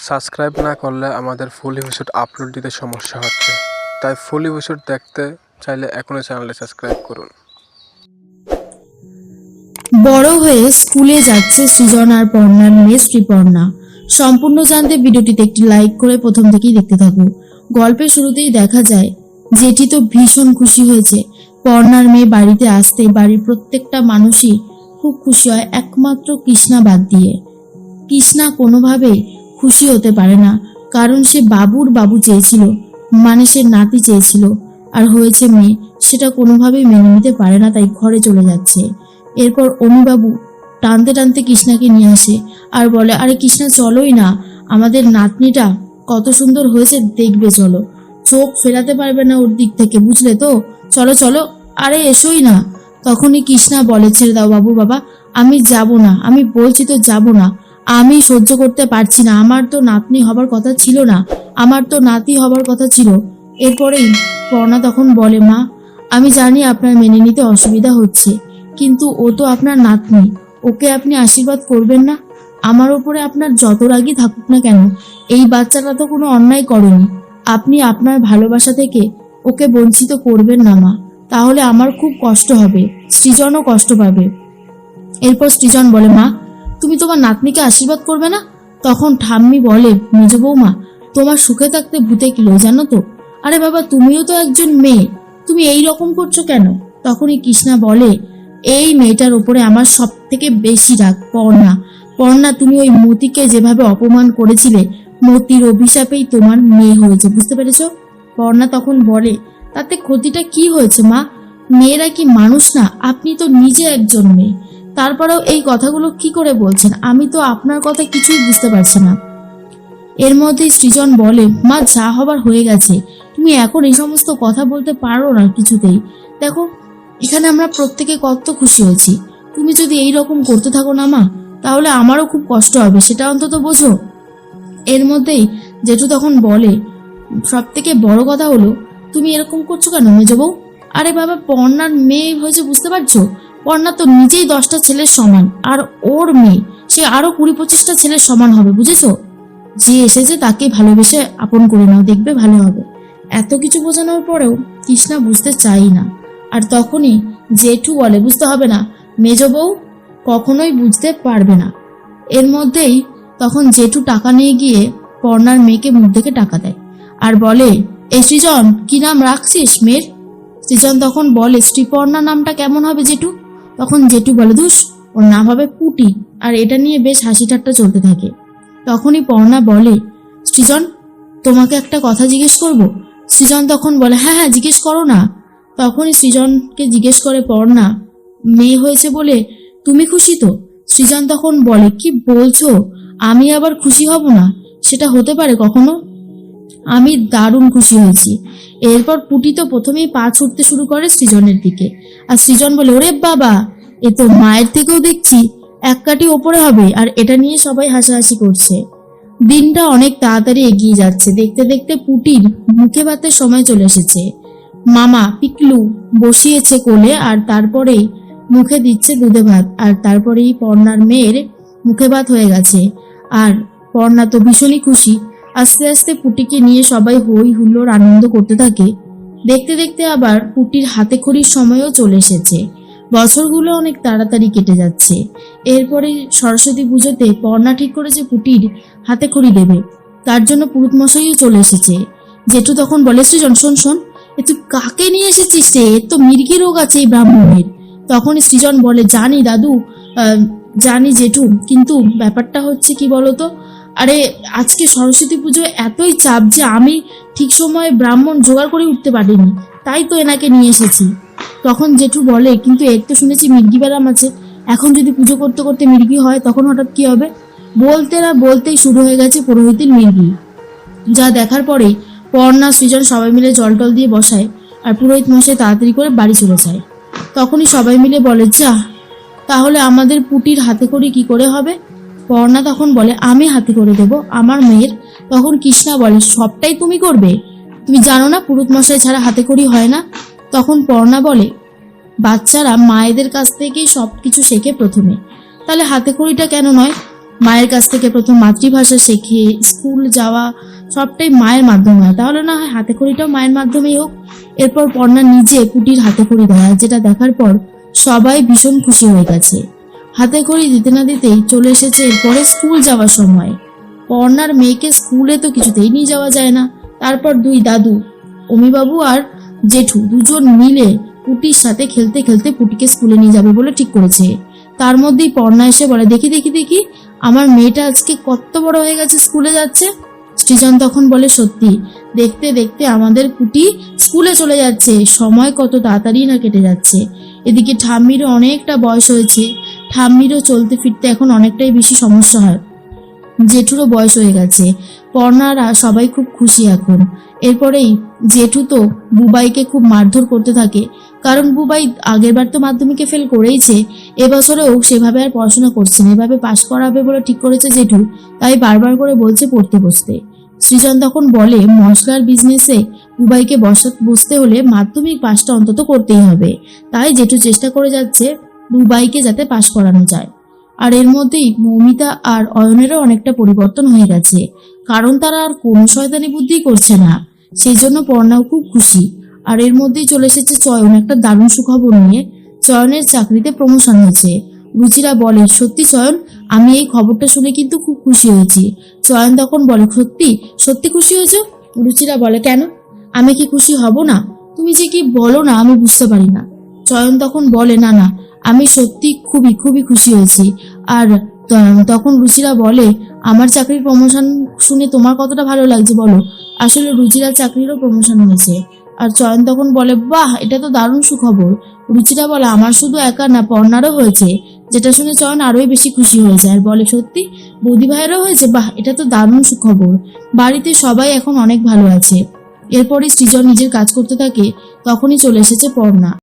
Subscribe না করলে আমাদের ফুল এপিসোড আপলোড দিতে সমস্যা হচ্ছে, তাই ফুল এপিসোড দেখতে চাইলে এখনই চ্যানেলটি সাবস্ক্রাইব করুন। বড় হয়ে স্কুলে যাচ্ছে সৃজন আর পর্ণার মেয়ে শ্রীপর্ণা। সম্পূর্ণ জানতে ভিডিওটিতে একটি লাইক করে প্রথম থেকেই দেখতে থাকো। গল্পের শুরুতেই দেখা যায় জেঠি তো ভীষণ খুশি হয়েছে পর্ণার মেয়ে বাড়িতে আসতে। বাড়ির প্রত্যেকটা মানুষই খুব খুশি হয়, একমাত্র কৃষ্ণা বাদ দিয়ে। কৃষ্ণা কোনোভাবেই খুশি হতে পারে না, কারণ সে বাবুর বাবু চেয়েছিল, মানে সে নাতি চেয়েছিল, আর হয়েছে মেয়ে। সেটা কোনোভাবেই মেনে নিতে পারে না, তাই ঘরে চলে যাচ্ছে। এরপর অনুবাবু টানতে টানতে কৃষ্ণাকে নিয়ে আসে আর বলে, আরে কৃষ্ণা চলোই না, আমাদের নাতনিটা কত সুন্দর হয়েছে দেখবে, চলো। চোখ ফেরাতে পারবে না ওর দিক থেকে, বুঝলে তো, চলো চলো, আরে এসোই না। তখনই কৃষ্ণা বলে, ছেড়ে দাও বাবু বাবা, আমি যাব না, আমি বলছি তো যাব না, আমি সহ্য করতে পারছি না, আমার তো নাতনি হবার কথা ছিল না, আমার তো নাতি হবার কথা ছিল। এরপরেই পর্ণা তখন বলে, মা আমি জানি আপনার মেনে নিতে অসুবিধা হচ্ছে, কিন্তু ও তো আপনার নাতনি, ওকে আপনি আশীর্বাদ করবেন না? আমার ওপরে আপনার যত রাগই থাকুক না কেন, এই বাচ্চাটা তো কোনো অন্যায় করেনি, আপনি আপনার ভালোবাসা থেকে ওকে বঞ্চিত করবেন না মা, তাহলে আমার খুব কষ্ট হবে, সৃজনও কষ্ট পাবে। এরপর সৃজন বলে, মা তুমি তোমার নাতনিকে আশীর্বাদ করবে না? তখন ঠাম্মি বলে, মেজ বৌমা তোমার সুখে থাকতে ভূতে কিলো, জানো তো। আরে বাবা, তুমিও তো একজন মেয়ে, তুমি এই রকম করছো কেন? তখনই কৃষ্ণা বলে, এই মেয়েটার উপরে আমার সব থেকে বেশি রাগ পর্ণা। পর্ণা, তুমি ওই মতিকে যেভাবে অপমান করেছিলে, মতির অভিশাপেই তোমার মেয়ে হয়েছে, বুঝতে পেরেছো? পর্ণা তখন বলে, তাতে ক্ষতিটা কি হয়েছে মা? মেয়েরা কি মানুষ না? আপনি তো নিজে একজন মেয়ে, তারপরেও এই কথাগুলো কি করে বলছেন? আমি তো আপনার কথা কিছুই বুঝতে পারছি না। এর মধ্যেই সৃজন বলে, মা যা হবার হয়ে গেছে, তুমি এখন এই সমস্ত কথা বলতে পারো না কিছুতেই। দেখো এখানে আমরা প্রত্যেকে কত খুশি হয়েছি, তুমি যদি এই রকম করতে থাকো না মা, তাহলে আমারও খুব কষ্ট হবে, সেটা অন্তত বোঝো। এর মধ্যেই জেঠু তখন বলে, সব থেকে বড় কথা হলো তুমি এরকম করছো কেন মেজ বউ? আরে বাবা, পর্ণার মেয়ে হয়েছে, বুঝতে পারছো? পর্ণা তো নিজেই 10টা ছেলের সমান, আর ওর মেয়ে সে আরো 20-25টা ছেলের সমান হবে, বুঝেছো? যে এসেছে তাকে ভালোবেসে আপন করে নাও, দেখবে ভালো হবে। এত কিছু বোঝানোর পরেও কৃষ্ণা বুঝতে চাই না। আর তখনই জেঠু বলে, বুঝতে হবে না, মেজ বউ কখনোই বুঝতে পারবে না। এর মধ্যেই তখন জেঠু টাকা নিয়ে গিয়ে পর্ণার মেয়েকে মুখ দেখে টাকা দেয় আর বলে, এই সৃজন কি নাম রাখছিস মেয়ের? সৃজন তখন বলে, শ্রীপর্ণা নামটা কেমন হবে জেঠু? তখন জেঠু বলে, ধুস, ওর নাম হবে পুটি। আর এটা নিয়ে বেশ হাসি ঠাট্টা চলতে থাকে। তখনই পর্ণা বলে, সৃজন তোমাকে একটা কথা জিজ্ঞেস করব? সৃজন তখন বলে, হ্যাঁ হ্যাঁ জিজ্ঞেস করো না। তখনই সৃজনকে জিজ্ঞেস করে পর্ণা, মেয়ে হয়েছে বলে তুমি খুশি তো? সৃজন তখন বলে, কি বলছো, আমি আবার খুশি হব না? সেটা হতে পারে কখনো? আমি দারুণ খুশি হয়েছি। এরপর পুটি তো প্রথমেই পা ছুটতে শুরু করে সৃজনের দিকে, আর সৃজন বলে, ওরে বাবা, এ তো মায়ের থেকেও দেখছি এক কাঠি ওপরে হবে। আর এটা নিয়ে সবাই হাসাহাসি করছে। দিনটা অনেক তাড়াতাড়ি এগিয়ে যাচ্ছে, দেখতে দেখতে পুটির মুখে ভাতের সময় চলে এসেছে। মামা পিকলু বসিয়েছে কোলে, আর তারপরেই মুখে দিচ্ছে দুধে ভাত, আর তারপরেই পর্ণার মেয়ের মুখে ভাত হয়ে গেছে। আর পর্ণা তো ভীষণই খুশি। আস্তে আস্তে পুটিকে নিয়ে সবাই হই হুল্লোড় আনন্দ করতে থাকে। দেখতে দেখতে আবার পুটির হাতে খড়ির সময়ও চলে এসেছে। বছরগুলো অনেক তাড়াতাড়ি কেটে যাচ্ছে। এরপরে সরস্বতী পুজোতে পর্ণা ঠিক করেছে পুটির হাতে খড়ি দেবে, তার জন্য পুরুত মশাইও চলে এসেছে। জেঠু তখন বলে, সৃজন শোন শোন, এ তুই কাকে নিয়ে এসেছিস রে? এর তো মির্গি রোগ আছে এই ব্রাহ্মণের। তখনই সৃজন বলে, জানি দাদু, জানি জেঠু, কিন্তু ব্যাপারটা হচ্ছে কি বলতো, আরে আজকে সরস্বতী পুজো এতই চাপ যে আমি ঠিক সময়ে ব্রাহ্মণ জোগাড় করে উঠতে পারিনি, তাই তো এনাকে নিয়ে এসেছি। তখন জেঠু বলে, কিন্তু এর তো শুনেছি মির্গি ব্যারাম আছে, এখন যদি পুজো করতে করতে মির্গি হয় তখন হঠাৎ কি হবে? বলতে না বলতেই শুরু হয়ে গেছে পুরোহিতের মির্গি। যা দেখার পরেই পর্ণা সৃজন সবাই মিলে জল টল দিয়ে বসায়, আর পুরোহিত মশাই তাড়াতাড়ি করে বাড়ি চলে যায়। তখনই সবাই মিলে বলে, যা, তাহলে আমাদের পুটির হাতে খড়ি কি করে হবে? পর্ণা তখন বলে, আমি হাতে করে দেব আমার মেয়ের। তখন কৃষ্ণা বলে, সবটাই তুমি করবে? তুমি জানো না পুরুত মশাই ছাড়া হাতে খড়ি হয় না? তখন পর্ণা বলে, বাচ্চারা মায়েদের কাছ থেকেই সবকিছু শেখে প্রথমে, তাহলে হাতে খড়িটা কেন নয়? মায়ের কাছ থেকে প্রথম মাতৃভাষা শেখে, স্কুল যাওয়া সবটাই মায়ের মাধ্যমে হয়, তাহলে না হয় হাতে খড়িটাও মায়ের মাধ্যমেই হোক। এরপর পর্ণা নিজে পুটির হাতে খড়ি দেয়, আর যেটা দেখার পর সবাই ভীষণ খুশি হয়ে গেছে। হাতে খড়ি দিতে না দিতেই চলে এসেছে এরপরে স্কুল যাওয়ার সময়। পর্ণার মেয়েকে স্কুলে তো কিছুতেই নিয়ে যাওয়া যায় না। তারপর দুই দাদু, অমিবাবু আর জেঠু দুজন মিলে পুটির সাথে খেলতে খেলতে পুটিকে স্কুলে নিয়ে যাবে বলে ঠিক করেছে। তার মধ্যেই পর্ণা এসে বলে, দেখি দেখি দেখি আমার মেয়েটা আজকে কত বড় হয়ে গেছে, স্কুলে যাচ্ছে। সৃজন তখন বলে, সত্যি, দেখতে দেখতে আমাদের পুটি স্কুলে চলে যাচ্ছে, সময় কত তাড়াতাড়ি না কেটে যাচ্ছে। এদিকে ঠাম্মিরও অনেকটা বয়স হয়েছে, ঠাম্মিরও চলতে ফিরতে এখন অনেকটাই বেশি সমস্যা হয়। জেঠুরও বয়স হয়ে গেছে। পর্ণারা সবাই খুব খুশি এখন। এরপরেই জেঠু তো বুবাইকে খুব মারধর করতে থাকে, কারণ বুবাই আগেরবার তো মাধ্যমিকে ফেল করেইছে, এবছরেও সেভাবে আর পড়াশোনা করছে না, এভাবে পাশ করাবে বলে ঠিক করেছে জেঠু, তাই বারবার করে বলছে পড়তে বসতে। সৃজন তখন বলে, মশলার বিজনেসে বুবাইকে বসতে হলে মাধ্যমিক পাশটা অন্তত করতেই হবে, তাই জেঠু চেষ্টা করে যাচ্ছে বুবাইকে যাতে পাশ করানো যায়। আর এর মধ্যেই মৌমিতা আর অয়নেরও অনেকটা পরিবর্তন হয়ে গেছে, কারণ তারা আর কোনো শয়তানি বুদ্ধি করছে না। সেই জন্য পর্ণাও খুব খুশি। আর এর মধ্যেই চলে এসেছে চয়ন একটা দারুণ সুখবর নিয়ে। চয়নের চাকরিতে প্রমোশন হয়েছে। রুচিরা বলে, সত্যি চয়ন, আমি এই খবরটা শুনে কিন্তু খুব খুশি হয়েছি। চয়ন তখন বলে, সত্যি সত্যি খুশি হয়েছে? রুচিরা বলে, কেন, আমি কি খুশি হব না? তুমি যে কি বলো না আমি বুঝতে পারি না। চয়ন তখন বলে, না না, আমি সত্যি খুবই খুবই খুশি হয়েছি। আর তখন রুচিরা বলে, আমার চাকরির প্রমোশন শুনে তোমার কতটা ভালো লাগছে বলো? আসলে রুচিরা চাকরিরও প্রমোশন হয়েছে। আর চয়ন তখন বলে, বাহ, এটা তো দারুণ সুখবর। রুচিরা বলে, আমার শুধু একা না, পর্ণারও হয়েছে। যেটা শুনে চয়ন আরোই বেশি খুশি হয়ে যায় আর বলে, সত্যি বৌদি ভাইয়েরও হয়েছে? বাহ, এটা তো দারুণ সুখবর। বাড়িতে সবাই এখন অনেক ভালো আছে। এরপরে সৃজন নিজের কাজ করতে থাকে, তখনই চলে এসেছে পর্ণা।